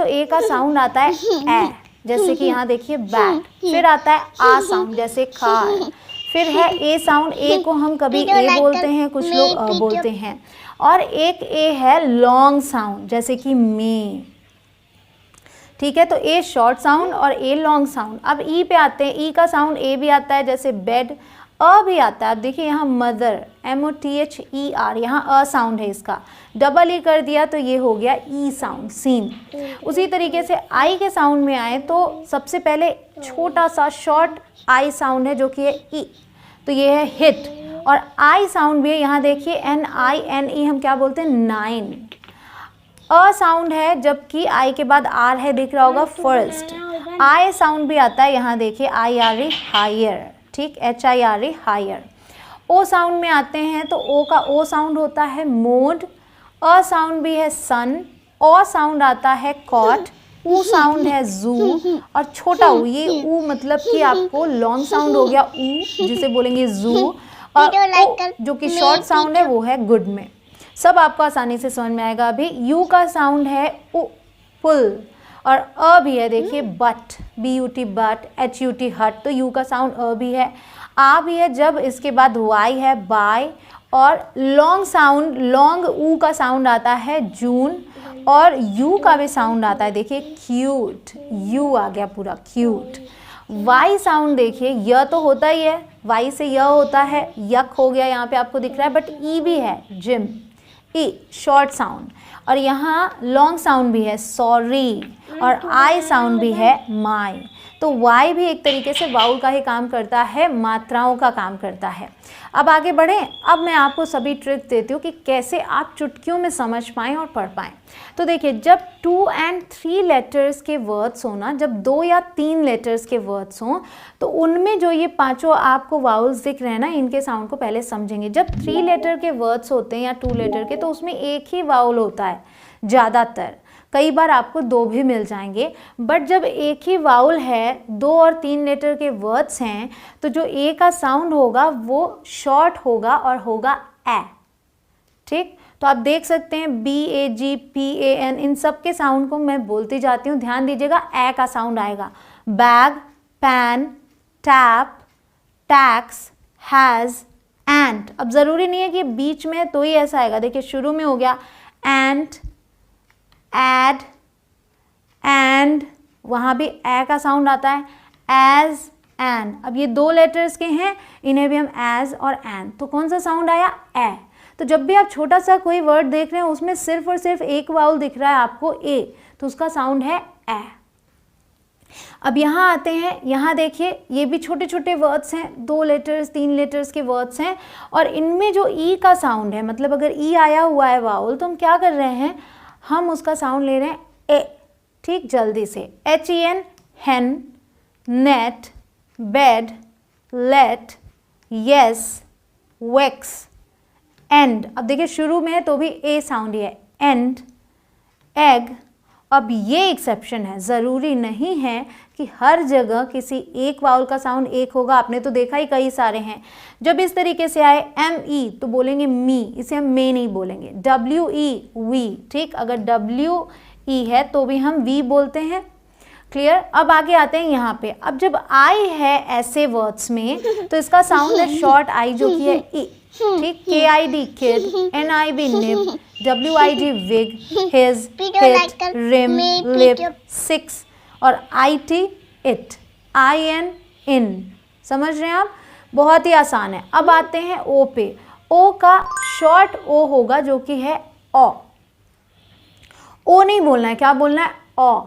ए का साउंड आता है ए, जैसे कि यहाँ देखिए बैट। फिर आता है आ साउंड, जैसे कार। फिर है ए साउंड, ए को हम कभी ए बोलते हैं, कुछ लोग अ बोलते हैं। और एक ए है लॉन्ग साउंड, जैसे कि मे। ठीक है, तो ए शॉर्ट साउंड और ए लॉन्ग साउंड। अब ई पे आते हैं, ई का साउंड ए भी आता है, जैसे बेड। अ भी आता है। अब देखिए यहाँ मदर, MOTHER, यहाँ अ साउंड है इसका। डबल ई कर दिया तो ये हो गया ई साउंड, सीन। उसी तरीके से आई के साउंड में आए तो सबसे पहले छोटा सा शॉर्ट आई साउंड है, जो कि है ई, तो ये है हिट। और आई साउंड भी है, यहाँ देखिए NINE, हम क्या बोलते हैं, 9। अ साउंड है, जबकि आई के बाद आर है, दिख रहा होगा, फर्स्ट। आई साउंड भी आता है, यहाँ देखिए IRE, हायर। ठीक, HIRE, हायर। ओ साउंड में आते हैं तो ओ का ओ साउंड होता है मोड। अ साउंड भी है सन। ओ साउंड आता है कॉट। ऊ साउंड है जू। और छोटा ऊ, ये ऊ मतलब कि आपको लॉन्ग साउंड हो गया ऊ, जिसे बोलेंगे जू। और ओ, जो कि शॉर्ट साउंड है, वो है गुड में। सब आपको आसानी से समझ में आएगा। अभी यू का साउंड है उ, पुल। और अ भी है, देखिए बट, BUT बट, HUT हट, तो यू का साउंड अ भी है। आ भी है, जब इसके बाद वाई है बाय। और लॉन्ग साउंड, लॉन्ग ऊ का साउंड आता है जून। और यू का भी साउंड आता है, देखिए क्यूट, यू आ गया पूरा क्यूट। वाई साउंड देखिए, य तो होता ही है, वाई से य होता है, यक हो गया, यहाँ पे आपको दिख रहा है, बट ई भी है, जिम, ई शॉर्ट साउंड। और यहाँ लॉन्ग साउंड भी है, सॉरी। और आई साउंड भी है, माई। तो वाई भी एक तरीके से वाउल का ही काम करता है, मात्राओं का काम करता है। अब आगे बढ़ें। अब मैं आपको सभी ट्रिक देती हूँ कि कैसे आप चुटकियों में समझ पाएँ और पढ़ पाएँ। तो देखिए, जब 2 और 3 लेटर्स के वर्ड्स हो ना, जब 2 या 3 लेटर्स के वर्ड्स हों, तो उनमें जो ये पांचों आपको वाउल्स दिख रहे हैं ना, इनके साउंड को पहले समझेंगे। जब 3 लेटर के वर्ड्स होते हैं या 2 लेटर के, तो उसमें एक ही वाउल होता है ज़्यादातर। कई बार आपको 2 भी मिल जाएंगे, बट जब एक ही वाउल है, 2 और 3 लेटर के वर्ड्स हैं, तो जो ए का साउंड होगा वो शॉर्ट होगा और होगा ए। ठीक, तो आप देख सकते हैं BAG, PAN, इन सब के साउंड को मैं बोलती जाती हूँ, ध्यान दीजिएगा, ए का साउंड आएगा। Bag, pan, tap, tax, has, ant. अब ज़रूरी नहीं है कि बीच में तो ही ऐसा आएगा। देखिए शुरू में हो गया एंट, एड, एंड, वहाँ भी ए का साउंड आता है, एज, एन। अब ये 2 लेटर्स के हैं, इन्हें भी हम एज और एन, तो कौन सा साउंड आया, ए। तो जब भी आप छोटा सा कोई वर्ड देख रहे हैं, उसमें सिर्फ और सिर्फ एक वाउल दिख रहा है आपको ए, तो उसका साउंड है ए। अब यहाँ आते हैं, यहाँ देखिए ये भी छोटे छोटे वर्ड्स हैं, 2 लेटर्स 3 लेटर्स के वर्ड्स हैं, और इनमें जो ई का साउंड है, मतलब अगर ई आया हुआ है वाउल, तो हम क्या कर रहे हैं, हम उसका साउंड ले रहे हैं ए। ठीक, जल्दी से, HEN, hen, net, bed, let, yes, vex, end. अब देखिए शुरू में है तो भी ए साउंड ही है, एंड, एग। अब ये एक्सेप्शन है, ज़रूरी नहीं है कि हर जगह किसी एक वाउल का साउंड एक होगा। आपने तो देखा ही कई सारे हैं। जब इस तरीके से आए ME तो बोलेंगे मी, इसे हम मे नहीं बोलेंगे। WE, we. ठीक, अगर WE है तो भी हम वी बोलते हैं। क्लियर। अब आगे आते हैं यहाँ पे। अब जब आई है ऐसे वर्ड्स में तो इसका साउंड है शॉर्ट आई, जो कि है ई। ठीक, KID kid, NIB nib, WIG wig, his, hit, rim, lip, 6 और IT इट, IN इन। समझ रहे हैं आप, बहुत ही आसान है। अब आते हैं ओ पे। ओ का शॉर्ट ओ होगा, जो कि है ओ। ओ नहीं बोलना है, क्या बोलना है, ओ।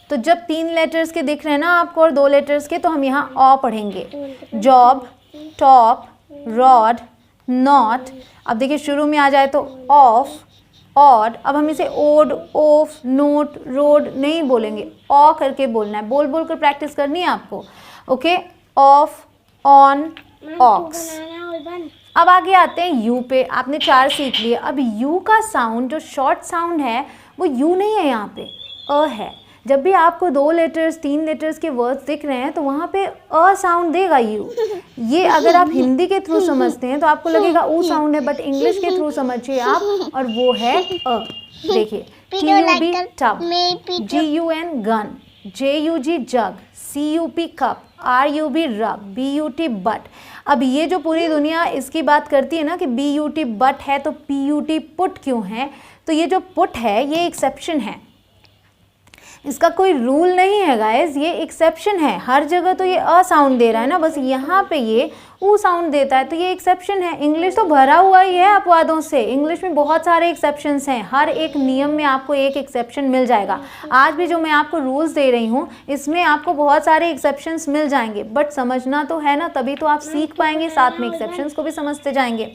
तो जब 3 लेटर्स के दिख रहे हैं ना आपको और 2 लेटर्स के, तो हम यहाँ ओ पढ़ेंगे। Job, top, rod, not. अब देखिए शुरू में आ जाए तो ऑफ, ऑड। अब हम इसे ओड, ऑफ, नोट, रोड नहीं बोलेंगे, ओ करके बोलना है। बोल बोल कर प्रैक्टिस करनी है आपको। Okay, off, on, ox. अब आगे आते हैं यू पे। आपने 4 सीख लिए। अब यू का साउंड जो शॉर्ट साउंड है वो यू नहीं है, यहाँ पे अ है। जब भी आपको 2 लेटर्स 3 लेटर्स के वर्ड्स दिख रहे हैं तो वहाँ पे अ साउंड देगा यू। ये अगर आप हिंदी के थ्रू समझते हैं तो आपको लगेगा ऊ साउंड है, बट इंग्लिश के थ्रू समझिए आप, और वो है अ। देखिए TUB tub, GUN gun, JUG jug, CUP cup, RUB rub, BUT butt। अब ये जो पूरी दुनिया इसकी बात करती है ना कि BUT butt है तो PUT put क्यों है, तो ये जो put है ये एक्सेप्शन है, इसका कोई रूल नहीं है गाइस, ये एक्सेप्शन है। हर जगह तो ये अ साउंड दे रहा है ना, बस यहाँ पे ये ऊ साउंड देता है, तो ये एक्सेप्शन है। इंग्लिश तो भरा हुआ ही है अपवादों से, इंग्लिश में बहुत सारे एक्सेप्शंस हैं, हर एक नियम में आपको एक एक्सेप्शन मिल जाएगा। आज भी जो मैं आपको रूल्स दे रही हूँ इसमें आपको बहुत सारे एक्सेप्शंस मिल जाएंगे, बट समझना तो है ना, तभी तो आप सीख पाएंगे, साथ में एक्सेप्शंस को भी समझते जाएंगे।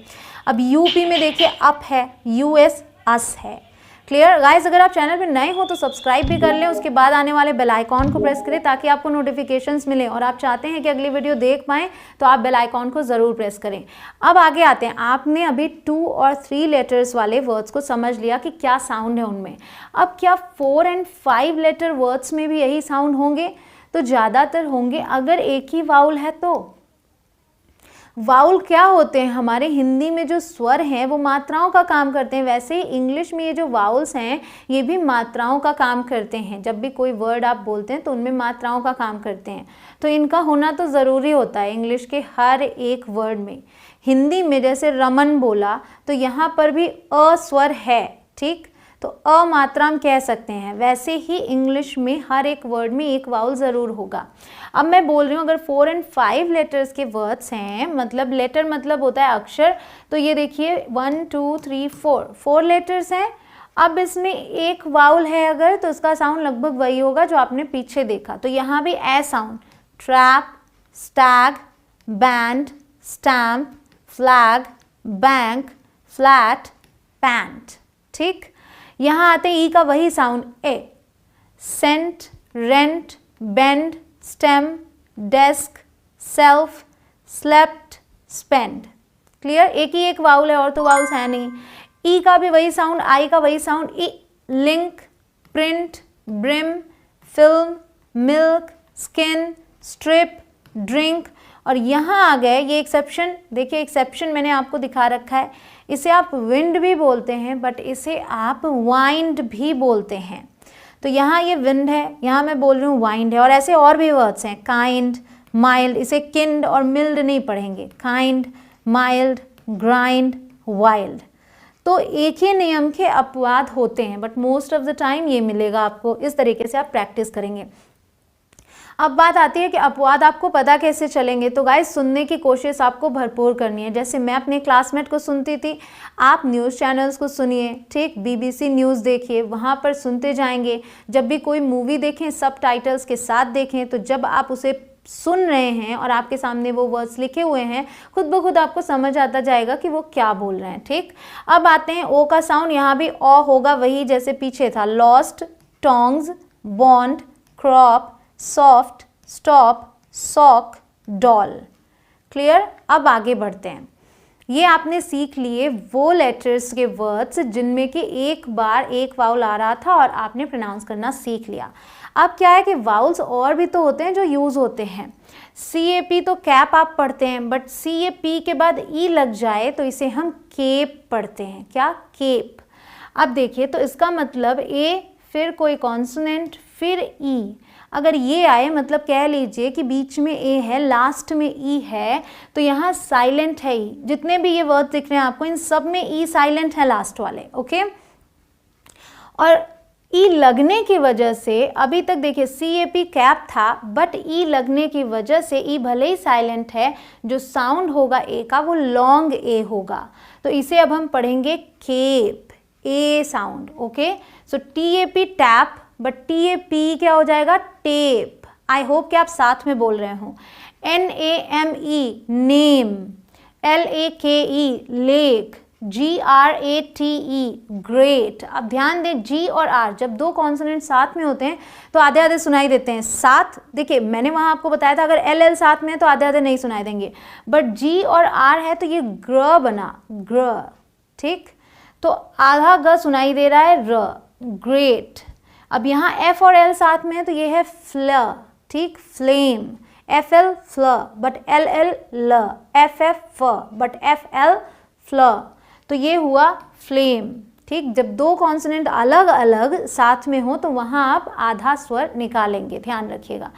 अब यूपी में देखिए अप है, US अस है। क्लियर गाइस, अगर आप चैनल पे नए हो तो सब्सक्राइब भी कर लें, उसके बाद आने वाले बेल आइकॉन को प्रेस करें ताकि आपको नोटिफिकेशंस मिलें, और आप चाहते हैं कि अगली वीडियो देख पाएँ तो आप बेल आइकॉन को ज़रूर प्रेस करें। अब आगे आते हैं, आपने अभी 2 और 3 लेटर्स वाले वर्ड्स को समझ लिया कि क्या साउंड है उनमें। अब क्या 4 और 5 लेटर वर्ड्स में भी यही साउंड होंगे? तो ज़्यादातर होंगे। अगर एक ही वाउल है तो वाउल क्या होते हैं, हमारे हिंदी में जो स्वर हैं वो मात्राओं का काम करते हैं, वैसे ही इंग्लिश में ये जो वाउल्स हैं ये भी मात्राओं का काम करते हैं। जब भी कोई वर्ड आप बोलते हैं तो उनमें मात्राओं का काम करते हैं, तो इनका होना तो ज़रूरी होता है इंग्लिश के हर एक वर्ड में। हिंदी में जैसे रमन बोला तो यहाँ पर भी अ स्वर है, ठीक, तो अ मात्रा हम कह सकते हैं। वैसे ही इंग्लिश में हर एक वर्ड में एक वाउल ज़रूर होगा। अब मैं बोल रही हूँ अगर 4 और 5 लेटर्स के वर्ड्स हैं, मतलब लेटर मतलब होता है अक्षर, तो ये देखिए 1 2 3 4 लेटर्स हैं। अब इसमें एक वाउल है अगर, तो इसका साउंड लगभग वही होगा जो आपने पीछे देखा। तो यहाँ भी A sound, trap, stag, band, stamp, flag, bank, flat, pant, ठीक। यहाँ आते ई का वही sound A, cent, rent, bend, stem, desk, self, slept, spend. Clear, एक ही एक वाउल है और तो वाउल्स है नहीं। ई का भी वही साउंड, आई का वही sound, E, link, print, brim, film, milk, skin, strip, drink. और यहाँ आ गए ये एक्सेप्शन, देखिए एक्सेप्शन मैंने आपको दिखा रखा है, इसे आप विंड भी बोलते हैं बट इसे आप वाइंड भी बोलते हैं। तो यहाँ ये विंड है, यहाँ मैं बोल रही हूँ वाइंड है। और ऐसे और भी वर्ड्स हैं, काइंड, माइल्ड, इसे किंड और मिल्ड नहीं पढ़ेंगे, काइंड, माइल्ड, ग्राइंड, वाइल्ड। तो एक ही नियम के अपवाद होते हैं but most of the time ये मिलेगा आपको, इस तरीके से आप प्रैक्टिस करेंगे। अब बात आती है कि अपवाद आपको पता कैसे चलेंगे। तो गाइस सुनने की कोशिश आपको भरपूर करनी है, जैसे मैं अपने क्लासमेट को सुनती थी, आप न्यूज़ चैनल्स को सुनिए, ठीक, BBC न्यूज़ देखिए, वहाँ पर सुनते जाएंगे। जब भी कोई मूवी देखें सबटाइटल्स के साथ देखें, तो जब आप उसे सुन रहे हैं और आपके सामने वो वर्ड्स लिखे हुए हैं, खुद ब खुद आपको समझ आता जाएगा कि वो क्या बोल रहे हैं, ठीक। अब आते हैं ओ का साउंड, यहाँ भी ओ होगा वही जैसे पीछे था, lost, tongs, bond, crop, soft, stop, sock, doll. Clear, अब आगे बढ़ते हैं। ये आपने सीख लिए वो लेटर्स के वर्ड्स जिनमें कि एक बार एक वाउल आ रहा था और आपने प्रोनाउंस करना सीख लिया। अब क्या है कि वाउल्स और भी तो होते हैं जो यूज़ होते हैं। CAP तो कैप आप पढ़ते हैं, बट CAP के बाद ई लग जाए तो इसे हम केप पढ़ते हैं। क्या, केप। अब देखिए, तो इसका मतलब ए, फिर कोई कॉन्सोनेंट, फिर ई। अगर ये आए, मतलब कह लीजिए कि बीच में ए है, लास्ट में ई है, तो यहाँ साइलेंट है ई। जितने भी ये वर्ड दिख रहे हैं आपको, इन सब में ई साइलेंट है लास्ट वाले, ओके। और ई लगने की वजह से, अभी तक देखिए CAP कैप था, बट ई लगने की वजह से ई भले ही साइलेंट है, जो साउंड होगा ए का वो लॉन्ग ए होगा, तो इसे अब हम पढ़ेंगे cape, A sound, okay. So TAP tap, but TAP क्या हो जाएगा, टेप। आई होप कि आप साथ में बोल रहे हो। NAME, name, LAKE, lake, GRATE, great. अब ध्यान दें, G और R जब दो कॉन्सोनेंट साथ में होते हैं तो आधे आधे सुनाई देते हैं साथ। देखिए मैंने वहाँ आपको बताया था अगर LL साथ में है तो आधे आधे नहीं सुनाई देंगे, बट G और R है तो ये ग्र बना, ग्र, ठीक। तो आधा ग सुनाई दे रहा है, र, ग्रेट। अब यहाँ F और L साथ में है तो ये है फ्ल, ठीक, फ्लेम, FL फ्ल, बट LL ल, FF फ, बट FL फ्ल, तो ये हुआ फ्लेम, ठीक, जब दो कॉन्सोनेंट अलग अलग साथ में हो तो वहाँ आप आधा स्वर निकालेंगे, ध्यान रखिएगा।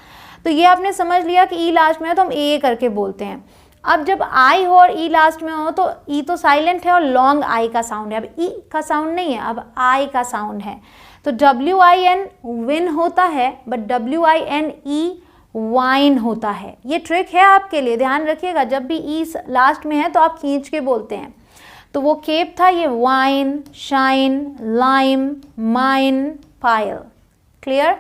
तो ये आपने समझ लिया कि ई लास्ट में है तो हम ए करके बोलते हैं। अब जब आई हो और ई लास्ट में हो तो ई तो साइलेंट है और लॉन्ग आई का साउंड है। अब ई का साउंड नहीं है, अब आई का साउंड है। तो WIN विन होता है, बट WINE वाइन होता है। ये ट्रिक है आपके लिए, ध्यान रखिएगा। जब भी ई लास्ट में है तो आप खींच के बोलते हैं। तो वो केप था, ये वाइन, शाइन, लाइम, माइन, पायल। क्लियर।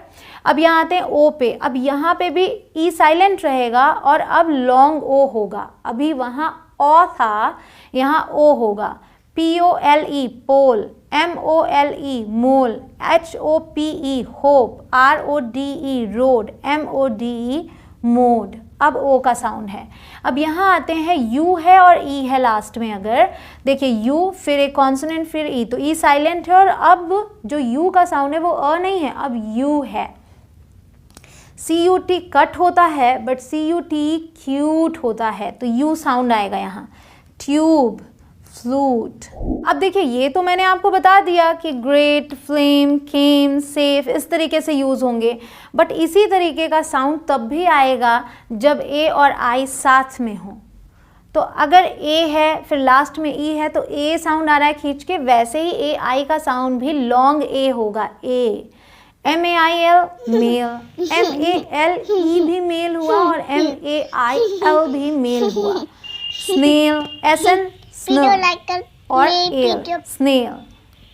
अब यहाँ आते हैं ओ पे। अब यहाँ पे भी ई साइलेंट रहेगा और अब लॉन्ग ओ होगा। अभी वहाँ ओ था, यहाँ ओ होगा। POLE पोल, MOLE मोल, HOPE hope, RODE road, MODE mode. अब ओ का साउंड है। अब यहाँ आते हैं यू है और ई है लास्ट में। अगर देखिए यू फिर एक कॉन्सोनेंट फिर ई, तो ई साइलेंट है और अब जो यू का साउंड है वो अ नहीं है, अब यू है। CUT कट होता है बट CUT क्यूट होता है, तो यू साउंड आएगा यहाँ। Tube, flute. अब देखिए ये तो मैंने आपको बता दिया कि ग्रेट, फ्लेम, केम, सेफ इस तरीके से यूज़ होंगे, बट इसी तरीके का साउंड तब भी आएगा जब ए और आई साथ में हो। तो अगर ए है फिर लास्ट में ई है तो ए साउंड आ रहा है खींच के, वैसे ही ए आई का साउंड भी लॉन्ग ए होगा। ए, MAIL मेल, MALE भी मेल हुआ और MAIL भी मेल हुआ। स्नेल, SN स्नेल और L, snail.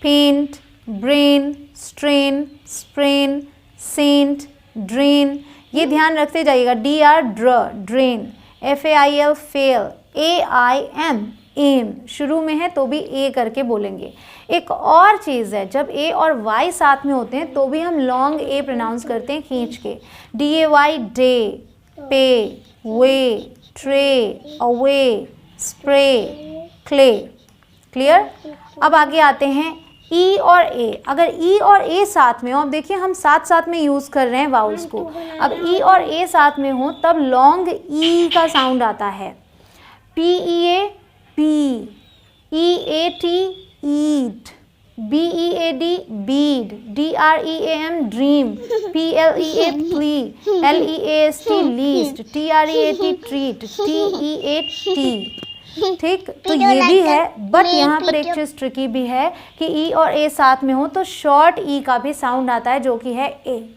Paint, brain, strain, sprain, saint, drain. ये ध्यान रखते जाइएगा। DR ड्र, drain. FAIL fail, AIM aim. शुरू में है तो भी ए करके बोलेंगे। एक और चीज़ है, जब ए और वाई साथ में होते हैं तो भी हम लॉन्ग ए प्रोनाउंस करते हैं खींच के। DAY day, pay, way, tray, away, spray, clay. Clear. अब आगे आते हैं ई और ए। अगर ई और ए साथ में हो, अब देखिए हम साथ साथ में यूज़ कर रहे हैं वाउल्स को। अब ई और ए साथ में हो तब लॉन्ग ई का साउंड आता है। PEA पी, EAT ईट, BEAD Beed, DREAM dream, PLEA plea, LEAST least, TREAT treat, TEAT। ठीक, तो ये भी है, बट यहाँ पर एक चीज़ ट्रिकी भी है कि ई और ए साथ में हो तो शॉर्ट ई का भी साउंड आता है जो कि है ए।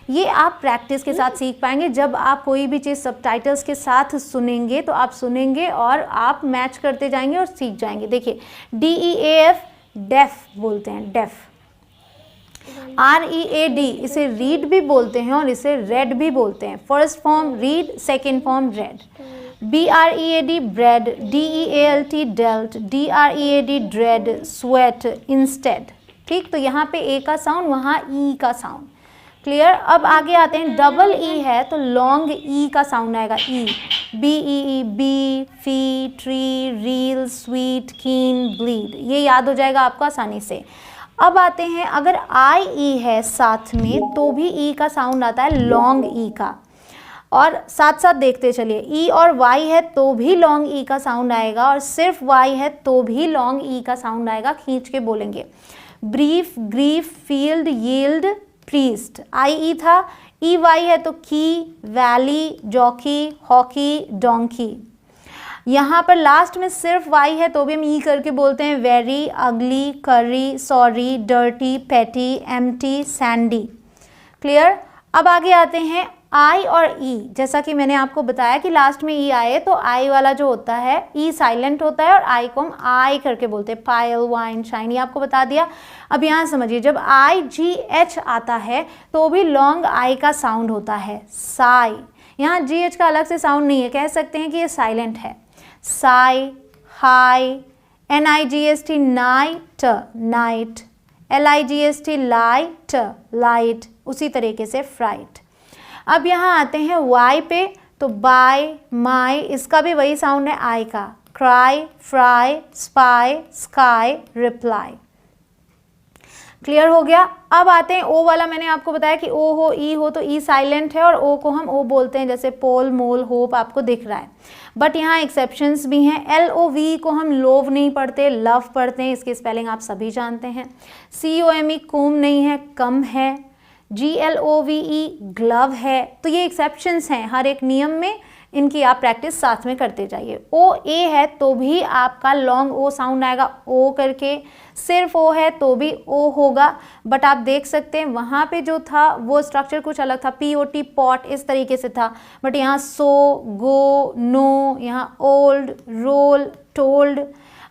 ये आप प्रैक्टिस के साथ सीख पाएंगे। जब आप कोई भी चीज़ सबटाइटल्स के साथ सुनेंगे तो आप सुनेंगे और आप मैच करते जाएंगे और सीख जाएंगे। देखिए DEAF डेफ बोलते हैं, डेफ। READ इसे रीड भी बोलते हैं और इसे रेड भी बोलते हैं। First form read, second form red. BREAD bread, DEALT dealt, DREAD dread, sweat, instead. ठीक, तो यहाँ पे ए का साउंड, वहाँ ई का साउंड। क्लियर। अब आगे आते हैं, डबल ई है तो लॉन्ग ई का साउंड आएगा। ई, BEE बी, फी, ट्री, रील, स्वीट, कीन, ब्लीड। ये याद हो जाएगा आपको आसानी से। अब आते हैं, अगर IE है साथ में तो भी ई का साउंड आता है लॉन्ग ई का। और साथ साथ देखते चलिए, ई और वाई है तो भी लॉन्ग ई का साउंड आएगा और सिर्फ वाई है तो भी लॉन्ग ई का साउंड आएगा, खींच के बोलेंगे। Brief, grief, field, yield, priest. IE था, EY है तो की, वैली, जॉकी, हॉकी, डोंकी। यहाँ पर लास्ट में सिर्फ वाई है तो भी हम ई करके बोलते हैं। वेरी, अगली, करी, सॉरी, डर्टी, पेटी, एम्प्टी, सैंडी। क्लियर। अब आगे आते हैं आई और ई। जैसा कि मैंने आपको बताया कि लास्ट में ई आए तो आई वाला जो होता है ई साइलेंट होता है और आई को हम आई करके बोलते हैं। पायल, वाइन, शाइन, ये आपको बता दिया। अब यहाँ समझिए, जब IGH आता है तो भी लॉन्ग आई का साउंड होता है। साई, यहाँ GH का अलग से साउंड नहीं है, कह सकते हैं कि ये साइलेंट है। Sai, high, NIGST night, night, LIGST light, light. उसी तरीके से फ्राइट। अब यहाँ आते हैं वाई पे, तो बाय, माई, इसका भी वही साउंड है आई का। Cry, fry, spy, sky, reply. Clear हो गया। अब आते हैं ओ वाला, मैंने आपको बताया कि ओ हो तो ई साइलेंट है और ओ को हम ओ बोलते हैं, जैसे पोल, मोल, होप आपको दिख रहा है। बट यहाँ एक्सेप्शंस भी हैं। LOV को हम लोव नहीं पढ़ते, लव पढ़ते हैं, इसकी स्पेलिंग आप सभी जानते हैं। COME कोम नहीं है, कम है। GLOVE ग्लव है। तो ये एक्सेप्शंस हैं, हर एक नियम में इनकी आप प्रैक्टिस साथ में करते जाइए। OA है तो भी आपका लॉन्ग ओ साउंड आएगा, ओ करके। सिर्फ ओ है तो भी ओ होगा, बट आप देख सकते हैं वहाँ पे जो था वो स्ट्रक्चर कुछ अलग था, POT पॉट इस तरीके से था, बट यहाँ सो, गो, नो, यहाँ ओल्ड, रोल, टोल्ड।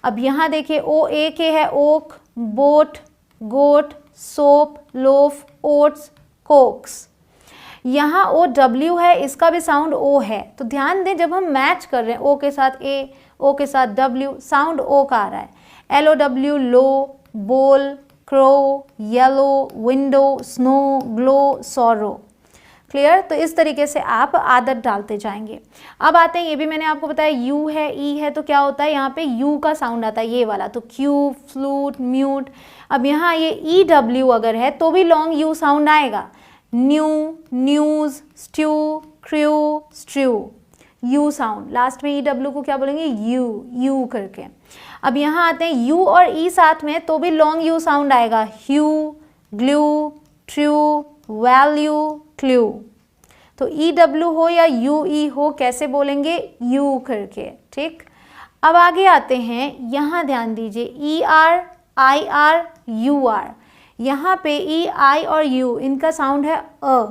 अब यहाँ देखिए OA के है ओक, बोट, गोट, सोप, लोफ, ओट्स, कोक्स। यहाँ OW है, इसका भी साउंड ओ है। तो ध्यान दें जब हम मैच कर रहे हैं ओ के साथ ए, ओ के साथ W, साउंड ओ का आ रहा है। LOW लो, बोल, crow, yellow, window, snow, glow, sorrow. Clear. तो इस तरीके से आप आदत डालते जाएंगे। अब आते हैं, ये भी मैंने आपको बताया यू है, ई है, तो क्या होता है यहाँ पे यू का साउंड आता है, ये वाला, तो क्यू, फ्लूट, म्यूट। अब यहाँ ये EW अगर है तो भी लॉन्ग यू साउंड आएगा। New, news, stew, crew, strew, U sound. Last में EW को क्या बोलेंगे, यू करके। अब यहाँ आते हैं यू और ई साथ में तो भी लॉन्ग यू साउंड आएगा। ह्यू, ग्लू, ट्रू, वैल्यू, क्लू। तो EW हो या UE हो, कैसे बोलेंगे, यू करके। ठीक। अब आगे आते हैं, यहाँ ध्यान दीजिए ER, IR, UR। यहाँ पे E, I और U इनका साउंड है अ।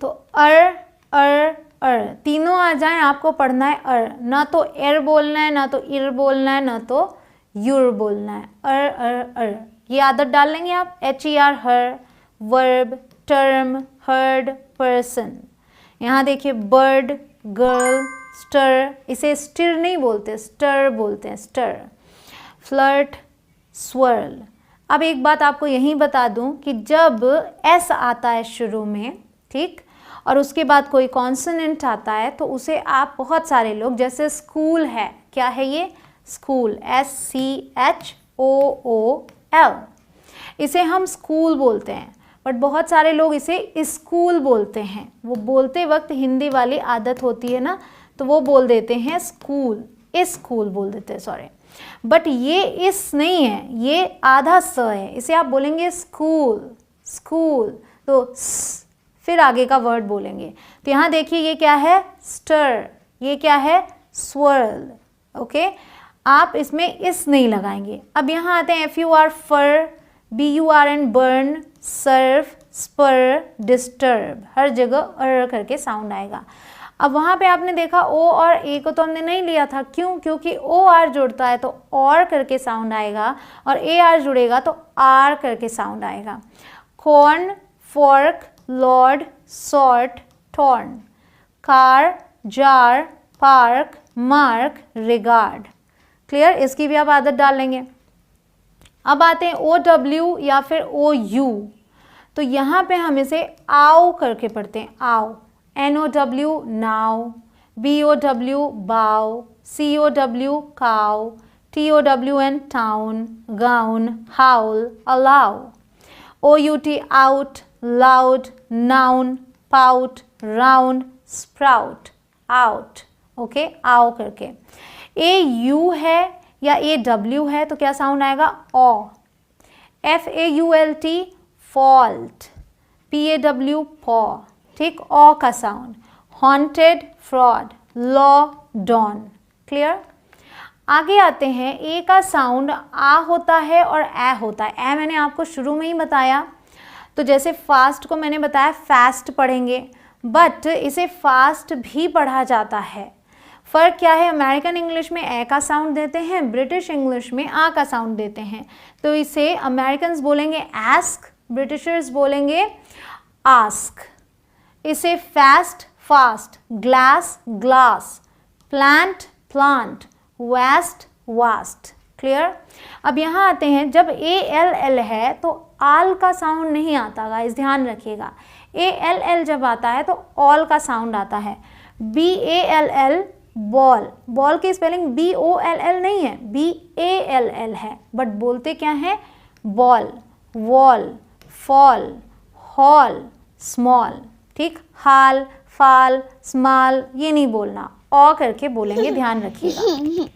तो अर तीनों आ जाएं, आपको पढ़ना है अर, ना तो एर बोलना है, ना तो इर बोलना है, ना तो यूर बोलना है। अर। ये आदत डाल लेंगे आप। HER हर, वर्ब, टर्म, हर्ड, पर्सन। यहाँ देखिए बर्ड, गर्ल, स्टर, इसे स्टिर नहीं बोलते, स्टर बोलते हैं, स्टर। Flirt, swirl. अब एक बात आपको यहीं बता दूं कि जब S आता है शुरू में, ठीक, और उसके बाद कोई कॉन्सोनेंट आता है तो उसे आप बहुत सारे लोग, जैसे स्कूल है, क्या है ये, स्कूल, SCHOOL, इसे हम स्कूल बोलते हैं, बट बहुत सारे लोग इसे स्कूल बोलते हैं। वो बोलते वक्त हिंदी वाली आदत होती है ना, तो वो बोल देते हैं स्कूल, स्कूल बोल देते हैं, सॉरी। बट ये इस नहीं है, ये आधा स है, इसे आप बोलेंगे स्कूल, स्कूल, तो फिर आगे का वर्ड बोलेंगे। तो यहाँ देखिए ये क्या है, स्टर, ये क्या है, स्वर्ल। ओके, आप इसमें इस नहीं लगाएंगे। अब यहाँ आते हैं FUR fur, BURN burn, surf, spur, disturb, हर जगह करके साउंड आएगा। अब वहाँ पे आपने देखा ओ और ए को तो हमने नहीं लिया था, क्यों, क्योंकि OR जुड़ता है तो और करके साउंड आएगा, और AR जुड़ेगा तो आर करके साउंड आएगा। Corn, fork, Lord, sort, torn. Car, jar, park, mark, regard. Clear. इसकी भी आप आदत डाल लेंगे। अब आते हैं OW या फिर OU, तो यहाँ पे हम इसे आओ करके पढ़ते हैं, आओ। NOW now, BOW bow, COW cow, TOWN town, gown, howl, allow. OUT out, loud, noun, pout, round, sprout, out. Okay, आओ करके। AU है या AW है तो क्या साउंड आएगा, ओ। FAULT फॉल्ट, PAW पॉ, ठीक, ओ का sound. Haunted, fraud, law, dawn. Clear. आगे आते हैं, ए का साउंड आ होता है और ए होता है। ए मैंने आपको शुरू में ही बताया, तो जैसे फास्ट को मैंने बताया फास्ट पढ़ेंगे, बट इसे फास्ट भी पढ़ा जाता है। फ़र्क क्या है, अमेरिकन इंग्लिश में ए का साउंड देते हैं, ब्रिटिश इंग्लिश में आ का साउंड देते हैं। तो इसे अमेरिकन्स बोलेंगे एस्क, ब्रिटिशर्स बोलेंगे आस्क। इसे fast, fast, glass, glass, plant, plant, vast, vast. Clear. अब यहाँ आते हैं, जब ALL है तो आल का साउंड नहीं आता, गाइस ध्यान रखिएगा। ALL जब आता है तो ऑल का साउंड आता है। BALL बॉल, बॉल की स्पेलिंग BOLL नहीं है, BALL है, बट बोलते क्या है, ball, wall, fall, hall, small, ठीक। हाल, फाल, स्मॉल ये नहीं बोलना, ओ करके बोलेंगे, ध्यान रखिएगा।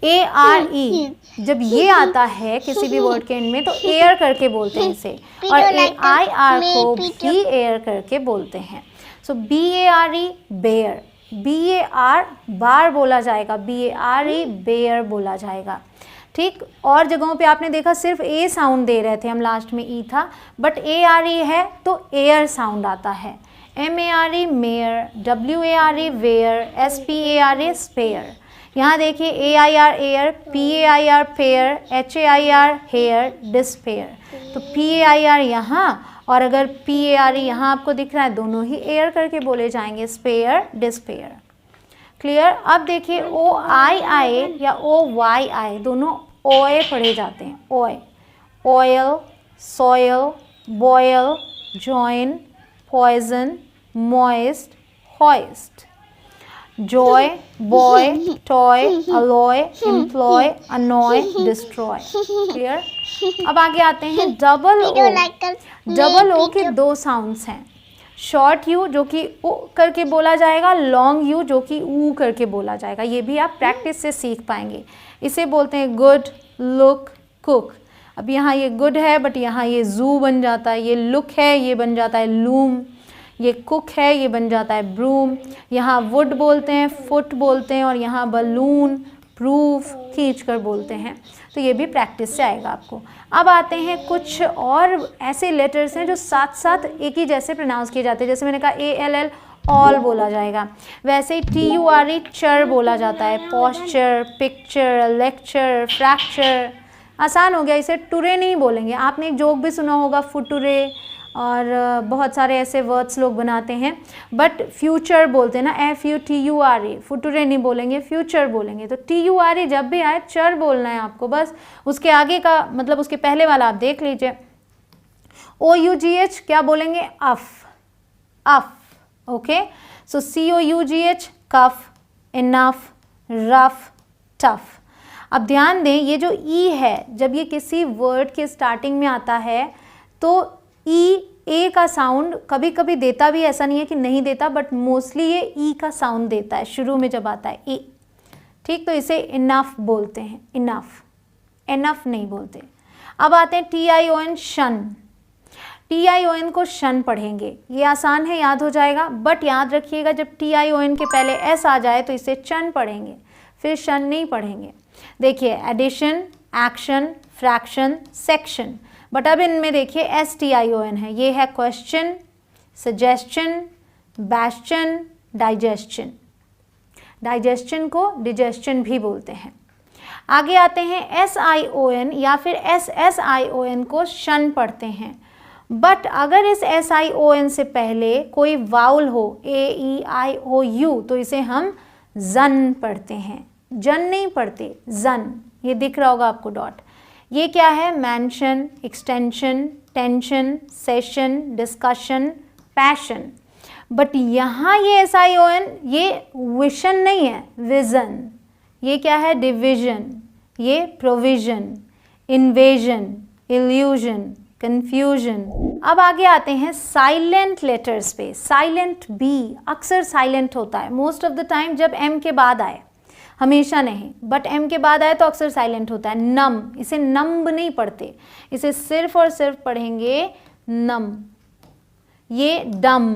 ARE जब ये आता है किसी भी वर्ड के एंड में तो एयर करके बोलते हैं इसे, और AIR को भी एयर करके बोलते हैं। सो BARE बेयर, BAR बार बोला जाएगा, BARE बेयर बोला जाएगा, ठीक। और जगहों पे आपने देखा सिर्फ ए साउंड दे रहे थे हम, लास्ट में ई था, बट ARE है तो एयर साउंड आता है। MARE mare, WARE ware, SPARE spare. यहाँ देखिए AIR air, PAIR pair, HAIR hair, despair. तो PAIR यहाँ और अगर PARE यहाँ आपको दिख रहा है, दोनों ही एयर करके बोले जाएंगे, स्पेयर, डिस्पेयर। क्लियर। अब देखिए OII या OYI दोनों ओए पढ़े जाते हैं। ओए, oil, soil, boil, join, poison, moist, hoist. Joy, boy, toy, alloy, employ, annoy, destroy. Clear. अब आगे आते हैं डबल ओ। डबल ओ के दो साउंड्स हैं, शॉर्ट यू जो कि ओ करके बोला जाएगा, लॉन्ग यू जो कि ऊ करके बोला जाएगा। ये भी आप प्रैक्टिस से सीख पाएंगे। इसे बोलते हैं गुड, लुक, कुक। अब यहाँ ये गुड है बट यहाँ ये जू बन जाता है, ये लुक है ये बन जाता है लूम, ये कुक है ये बन जाता है ब्रूम। यहाँ वुड बोलते हैं, फुट बोलते हैं, और यहाँ बलून, प्रूफ, खींच कर बोलते हैं। तो ये भी प्रैक्टिस से आएगा आपको। अब आते हैं कुछ और ऐसे लेटर्स हैं जो साथ साथ एक ही जैसे प्रोनाउंस किए जाते हैं। जैसे मैंने कहा ALL ऑल बोला जाएगा, वैसे ही TURE चर बोला जाता है, पॉस्चर, पिक्चर, लेक्चर, फ्रैक्चर। आसान हो गया, इसे टुरे नहीं बोलेंगे। आपने एक जोक भी सुना होगा, फुटुरे, और बहुत सारे ऐसे वर्ड्स लोग बनाते हैं, बट फ्यूचर बोलते हैं ना, FUTURE। फुटुरे नहीं बोलेंगे, फ्यूचर बोलेंगे। तो TURE जब भी आए चर बोलना है आपको, बस उसके आगे का मतलब उसके पहले वाला आप देख लीजिए। OUGH क्या बोलेंगे, अफ, अफ। Okay, so COUGH cough, enough, rough, tough. अब ध्यान दें, ये जो ई है जब ये किसी वर्ड के स्टार्टिंग में आता है तो ए का साउंड कभी कभी देता भी, ऐसा नहीं है कि नहीं देता, बट मोस्टली ये ई का साउंड देता है शुरू में जब आता है ए, ठीक। तो इसे इनफ बोलते हैं, इनफ, एनफ नहीं बोलते। अब आते हैं TION शन। TION को शन पढ़ेंगे, ये आसान है, याद हो जाएगा, बट याद रखिएगा जब TION के पहले S आ जाए तो इसे चन पढ़ेंगे, फिर शन नहीं पढ़ेंगे। देखिए addition, action, fraction, section, but अब इनमें देखिए STION है, ये है क्वेश्चन, सजेस्शन, बैस्चन, डाइजेस्शन। डाइजेस्शन को डिजेस्शन भी बोलते हैं। आगे आते हैं SION या फिर SSION को शन पढ़ते हैं, बट अगर इस SION से पहले कोई वाउल हो, AEIOU, तो इसे हम जन पढ़ते हैं, जन नहीं पढ़ते, जन। ये दिख रहा होगा आपको डॉट। ये क्या है, mention, extension, tension, session, discussion, passion. But यहाँ ये SION ये विशन नहीं है, विजन। ये क्या है, डिविजन, ये प्रोविजन, इन्वेजन, इल्यूजन, कंफ्यूजन। अब आगे आते हैं साइलेंट लेटर्स पे। साइलेंट बी अक्सर साइलेंट होता है मोस्ट ऑफ द टाइम जब M के बाद आए, हमेशा नहीं, बट M के बाद आए तो अक्सर साइलेंट होता है। नम, इसे नम्ब नहीं पढ़ते, इसे सिर्फ और सिर्फ पढ़ेंगे नम। ये डम,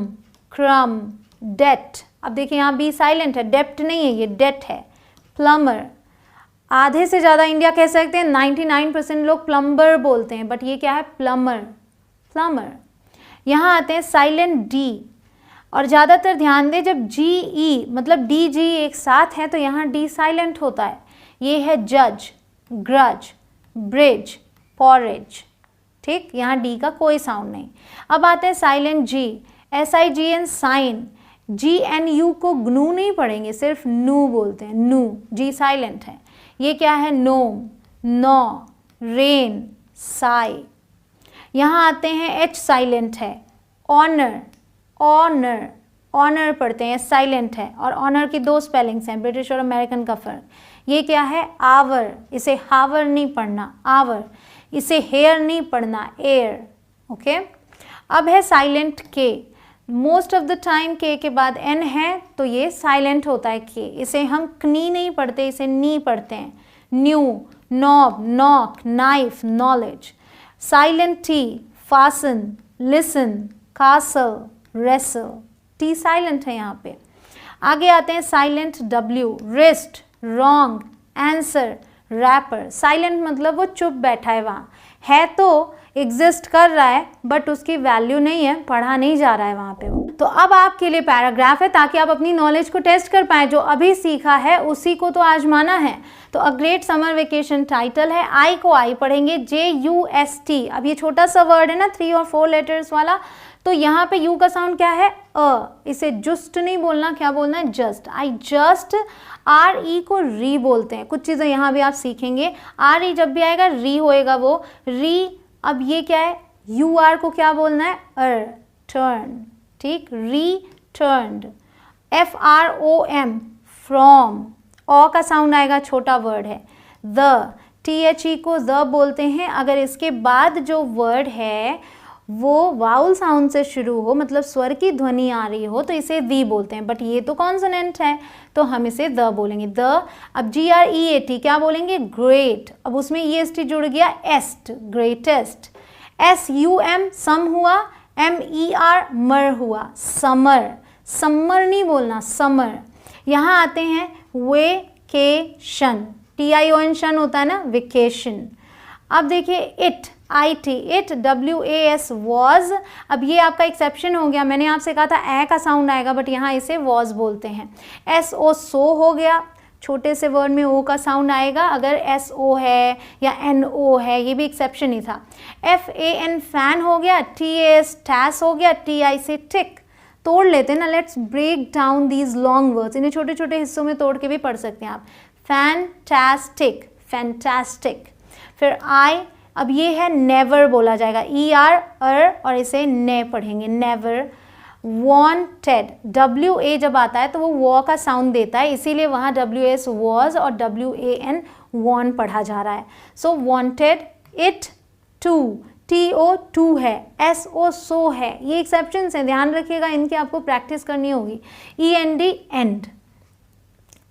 क्रम, डेट। अब देखिए यहाँ बी साइलेंट है, डेप्ट नहीं है, ये डेट है। प्लम्बर, आधे से ज़्यादा इंडिया कह सकते हैं 99% लोग प्लम्बर बोलते हैं, बट ये क्या है, प्लम्बर, प्लम्बर। यहाँ आते हैं साइलेंट डी, और ज़्यादातर ध्यान दें जब GE मतलब DG एक साथ है तो यहाँ D साइलेंट होता है। ये है जज, ग्रज, ब्रिज, पॉरेज, ठीक। यहाँ D का कोई साउंड नहीं। अब आते हैं silent G, SIGN sign. GNU को ग्नू नहीं पढ़ेंगे, सिर्फ नू बोलते हैं, नू। G साइलेंट है। ये क्या है, नोम, नौ, रेन, साई। यहाँ आते हैं H साइलेंट है, ऑनर, ऑनर, ऑनर पढ़ते हैं, साइलेंट है। और ऑनर की दो स्पेलिंग्स हैं, ब्रिटिश और अमेरिकन का फ़र्क। ये क्या है, आवर, इसे हावर नहीं पढ़ना, आवर। इसे हेयर नहीं पढ़ना, एयर, ओके। अब है साइलेंट के, मोस्ट ऑफ द टाइम के के बाद एन है तो ये साइलेंट होता है के, इसे हम कनी नहीं पढ़ते, इसे नी पढ़ते हैं। New, knob, knock, knife, knowledge. Silent T, fasten, listen, castle, wrestle, T silent है यहाँ पे। आगे आते हैं silent W, wrist, wrong, answer, wrapper. Silent मतलब वो चुप बैठा है, वहाँ है तो एग्जिस्ट कर रहा है बट उसकी वैल्यू नहीं है, पढ़ा नहीं जा रहा है वहाँ पे वो। तो अब आपके लिए पैराग्राफ है ताकि आप अपनी नॉलेज को टेस्ट कर पाएँ, जो अभी सीखा है उसी को तो आजमाना है। तो a great summer vacation title है। आई को आई पढ़ेंगे, JUST। अब ये छोटा सा वर्ड है ना 3 और 4 लेटर्स वाला, तो यहाँ पे यू का साउंड क्या है, अ। इसे जस्ट नहीं बोलना, क्या बोलना है, जस्ट। आई जस्ट, RE को री बोलते हैं। कुछ चीज़ें यहाँ भी आप सीखेंगे, RE जब भी आएगा री होएगा वो, री। अब ये क्या है, UR को क्या बोलना है, टर्न, ठीक, रिटर्न्ड। FROM, फ्रॉम, ओ का साउंड आएगा, छोटा वर्ड है। द, THE को द बोलते हैं अगर इसके बाद जो वर्ड है वो वाउल साउंड से शुरू हो, मतलब स्वर की ध्वनि आ रही हो, तो इसे दी बोलते हैं, बट ये तो कॉन्सोनेंट है तो हम इसे द बोलेंगे, द। अब GREAT क्या बोलेंगे, ग्रेट। अब उसमें EST जुड़ गया, एस्ट, ग्रेटेस्ट। SUM सम हुआ, MER मर हुआ, समर। समर नहीं बोलना, समर। यहाँ आते हैं वेकेशन, TION शन होता है ना, वेकेशन। अब देखिए it, IT, it, WAS, was. अब ये आपका एक्सेप्शन हो गया, मैंने आपसे कहा था ए का साउंड आएगा बट यहाँ इसे वॉज बोलते हैं। SO, सो हो गया, छोटे से वर्ड में ओ का साउंड आएगा अगर SO है या NO है, ये भी एक्सेप्शन ही था। FAN, फैन हो गया, TAS, टैस हो गया, TI से टिक। तोड़ लेते हैं ना, let's break down these long words, इन्हें छोटे छोटे हिस्सों में तोड़ के भी पढ़ सकते हैं आप। Fantastic, fantastic. फिर आई, अब ये है नेवर बोला जाएगा, ER और इसे ने पढ़ेंगे, नेवर। वांटेड, WA जब आता है तो वो वॉ का साउंड देता है, इसीलिए वहाँ WS वॉज और WAN वॉन पढ़ा जा रहा है। So wanted, it, to, TO to है, SO सो है, ये एक्सेप्शंस हैं, ध्यान रखिएगा, इनकी आपको प्रैक्टिस करनी होगी। END, and.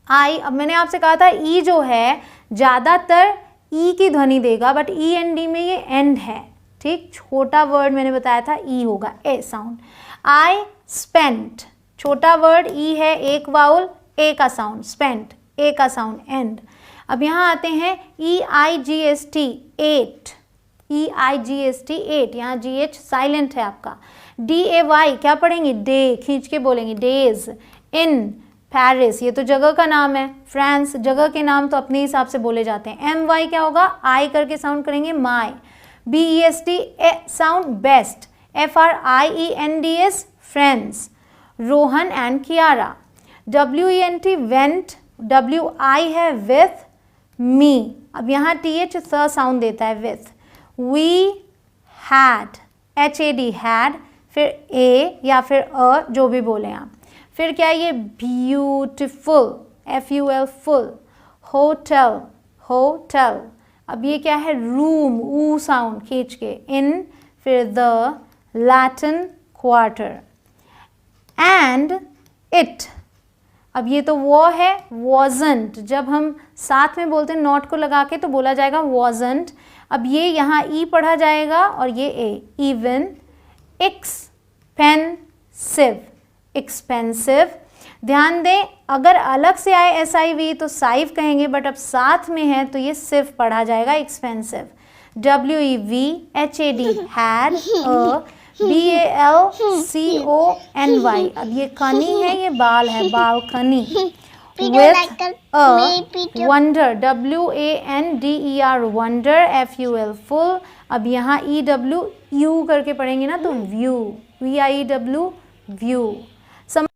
आई, अब मैंने आपसे कहा था ई जो है ज़्यादातर ई की ध्वनि देगा बट END में ये एंड है, ठीक, छोटा वर्ड मैंने बताया था ई होगा, ए साउंड। आई स्पेंट, छोटा वर्ड ई है, एक वाउल, ए का साउंड, स्पेंट, ए का साउंड, एंड। अब यहाँ आते हैं EIGST, एट, EIGST, एट, यहाँ GH साइलेंट है आपका। DAY क्या पढ़ेंगे, डे, खींच के बोलेंगे, डेज। इन, पेरिस, ये तो जगह का नाम है, फ्रांस, जगह के नाम तो अपने हिसाब से बोले जाते हैं। MY क्या होगा, आई करके साउंड करेंगे, my. BEST sound, best. FRIENDS, friends, Rohan and Kiara. WENT, went, WI है विथ, मी। अब यहाँ TH स साउंड देता है, with. We had, HAD, had, फिर ए या फिर अ, जो भी बोले आप। फिर क्या है ये, beautiful, FUL, full. Hotel, hotel. अब ये क्या है, रूम, ऊ साउंड खींच के, इन, फिर the, Latin, quarter. And it, अब ये तो वो है, wasn't, जब हम साथ में बोलते हैं नॉट को लगा के तो बोला जाएगा wasn't। अब ये यहाँ ई पढ़ा जाएगा और ये ए, इवन। Expensive, expensive. ध्यान दें अगर अलग से आए SIV तो साइव कहेंगे बट अब साथ में है तो ये सिर्फ पढ़ा जाएगा, expensive. WEV, HAD, had, BALCONY। अब ये कनी है, ये बाल है, balcony. with a wonder, WANDER, wonder, FUL, full। अब यहाँ EW, U करके पढ़ेंगे ना तो व्यू, VIEW, व्यू।